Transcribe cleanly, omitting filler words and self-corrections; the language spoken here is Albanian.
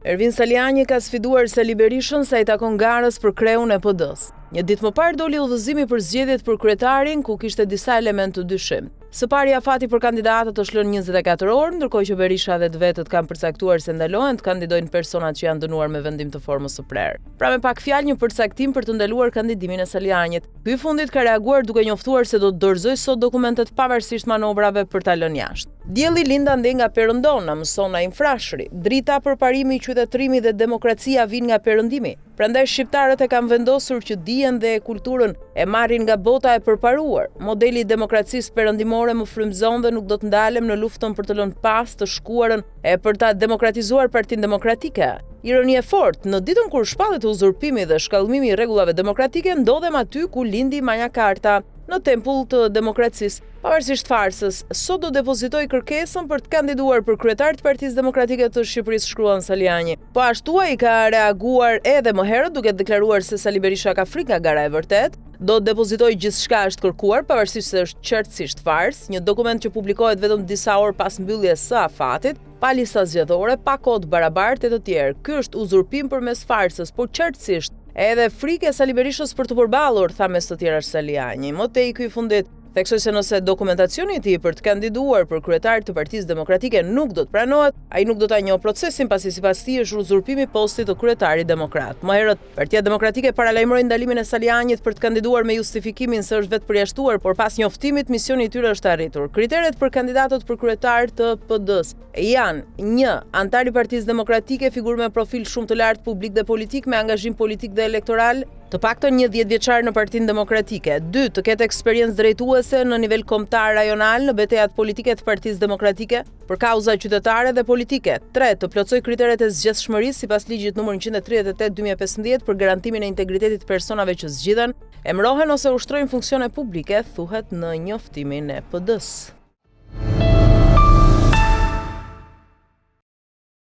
Ervin Saliani ka sfiduar Sali Berishën sa i takon garës për kreun e PD-s. Një ditë më parë doli udhëzimi për zgjedhjet për kryetarin, ku kishte disa elementë të dyshim. Së pari afati për kandidatët është lënë 24 orë, ndërkohë që Berisha dhe të vetët kanë përcaktuar se ndalohen të kandidojnë personat që janë dënuar me vendim të formës së prerë. Pra me pak fjalë një përcaktim për të ndaluar kandidimin e Salianit. Ky i fundit ka reaguar duke njoftuar se do të dorëzoj sot dokumentet pavarësisht manovrave për ta lënë jashtë. Dielli lind ande nga Perëndona, mëson ai Frashëri. Drita për parimi, qytetërimi dhe demokracia vijnë nga perëndimi. Prandaj shqiptarët e kanë vendosur që dijen dhe kulturën e marrin nga bota e përparuar. Modeli i demokracisë perëndimore më frymëzon dhe nuk do të ndalem në luftën për të lënë pas të shkuarën e për ta demokratizuar Partinë Demokratike. Ironi e fortë, në ditën kur shpallet uzurpimi dhe shkallëmimi i rregullave demokratike, ndodhem aty ku lindi Magna Carta, në tempull të demokracisë. Pavarësisht farsës, sot do depozitoj kërkesën për të kandiduar për kryetar të Partisë Demokratike të Shqipërisë, shkruan Saliani. Po ashtu ai ka reaguar edhe më herët duke deklaruar se Sali Berisha ka frikë nga gara e vërtet. Do të depozitoj gjithçka është kërkuar, pavarësisht se është qartësisht farsë, një dokument që publikohet vetëm disa orë pas mbylljes së afatit, pa lista zgjedhore, pa kod barabartë e të tjerë. Ky është uzurpim përmes farsës, por qartësisht edhe frikë e Sali Berishës për të përballur, tha mes të tjera Saliani. Më tej ky i fundit theksoi se nëse dokumentacioni i tij për të kandiduar për kryetar të Partisë Demokratike nuk do të pranohet, ai nuk do ta njohë procesin, pasi sipas tij është uzurpimi postit të kryetarit demokrat. Më herët, Partia Demokratike paralajmëroi ndalimin e Salianit për të kandiduar me justifikimin se është vetë përjashtuar, por pas njoftimit misioni i tyre është arritur. Kriteret për kandidatët për kryetar të PD-s janë: 1. Antar i Partisë Demokratike, figurë me profil shumë të lartë publik dhe politik, me angazhim politik dhe elektoral, të paktën një 10 vjeçar në Partinë Demokratike. 2. Të ketë eksperiencë drejtuese në nivel kombëtar rajonal në betejat politike të Partisë Demokratike për kauza qytetare dhe politike. 3. Të plotësoj kriteret e zgjedhshmërisë sipas ligjit nr. 138/2015 për garantimin e integritetit të personave që zgjidhen, emërohen ose ushtrojnë funksione publike, thuhet në njoftimin e PD-s.